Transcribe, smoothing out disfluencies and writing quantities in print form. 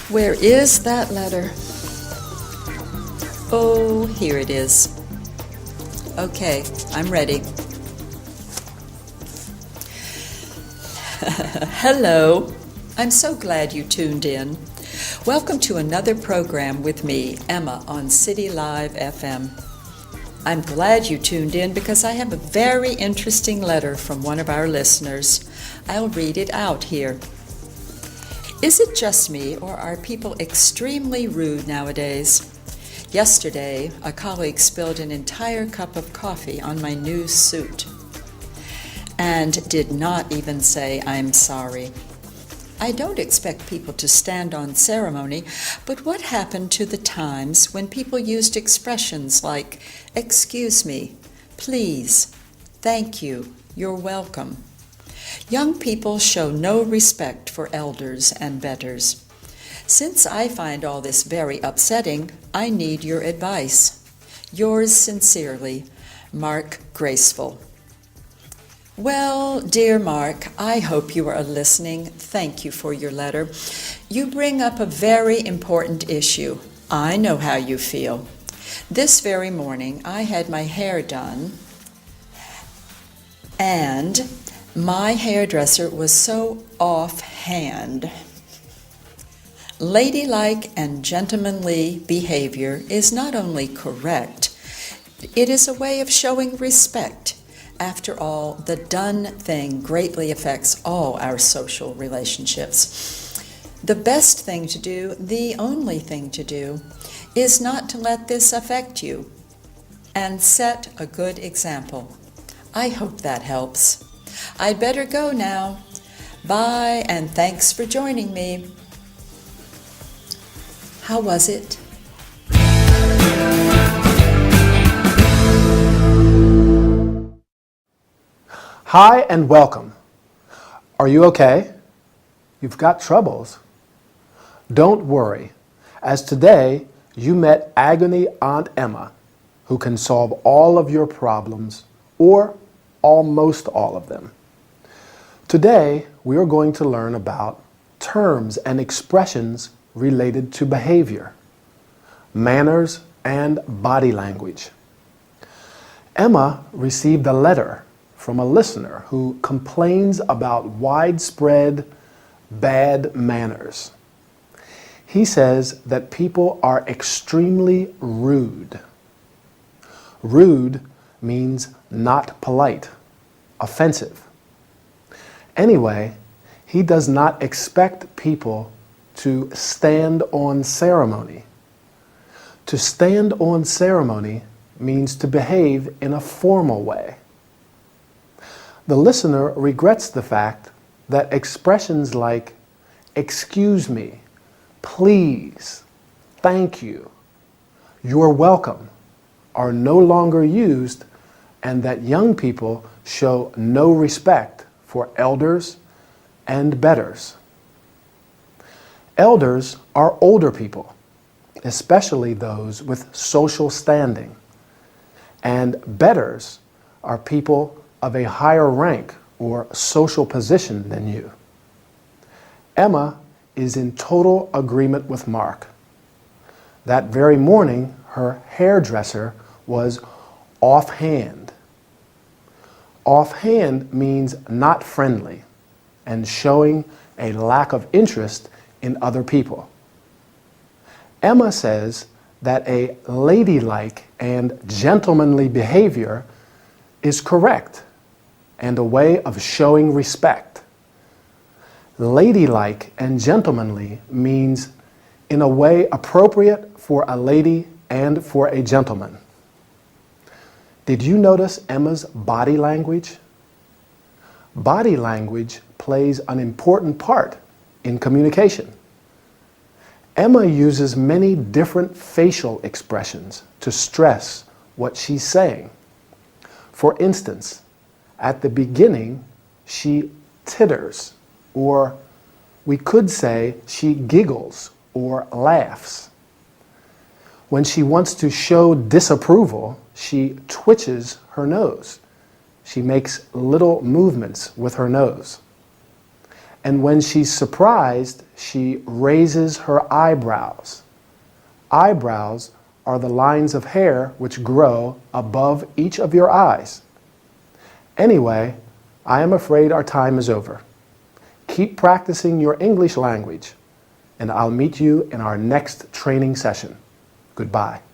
Where is that letter? Oh, here it is. Okay, I'm ready. Hello. I'm so glad you tuned in. Welcome to another program with me, Emma, on City Live FM. I'm glad you tuned in because I have a very interesting letter from one of our listeners. I'll read it out here. Is it just me, or are people extremely rude nowadays? Yesterday, a colleague spilled an entire cup of coffee on my new suit and did not even say, "I'm sorry." I don't expect people to stand on ceremony, but what happened to the times when people used expressions like, "Excuse me," "Please," "Thank you," "You're welcome"? Young people show no respect for elders and betters. Since I find all this very upsetting, I need your advice. Yours sincerely, Mark Graceful. Well, dear Mark, I hope you are listening. Thank you for your letter. You bring up a very important issue. I know how you feel. This very morning, I had my hair done, and my hairdresser was so offhand. Ladylike and gentlemanly behavior is not only correct, it is a way of showing respect. After all, the done thing greatly affects all our social relationships. The best thing to do, the only thing to do, is not to let this affect you and set a good example. I hope that helps. I'd better go now. Bye, and thanks for joining me. How was it? Hi and welcome. Are you okay? You've got troubles. Don't worry, as today you met Agony Aunt Emma, who can solve all of your problems, or almost all of them. Today we are going to learn about terms and expressions related to behavior, manners, and body language. Emma received a letter from a listener who complains about widespread bad manners. He says that people are extremely rude. Rude means not polite, offensive. Anyway, he does not expect people to stand on ceremony. To stand on ceremony means to behave in a formal way. The listener regrets the fact that expressions like "excuse me," "please," "thank you," "you're welcome" are no longer used, and that young people show no respect for elders and betters. Elders are older people, especially those with social standing, and betters are people of a higher rank or social position than you. Emma is in total agreement with Mark. That very morning, her hairdresser was offhand. Offhand means not friendly and showing a lack of interest in other people. Emma says that a ladylike and gentlemanly behavior is correct and a way of showing respect. Ladylike and gentlemanly means in a way appropriate for a lady and for a gentleman. Did you notice Emma's body language? Body language plays an important part in communication. Emma uses many different facial expressions to stress what she's saying. For instance, at the beginning, she titters, or we could say she giggles or laughs. When she wants to show disapproval, she twitches her nose. She makes little movements with her nose. And when she's surprised, she raises her eyebrows. Eyebrows are the lines of hair which grow above each of your eyes. Anyway, I am afraid our time is over. Keep practicing your English language, and I'll meet you in our next training session. Goodbye.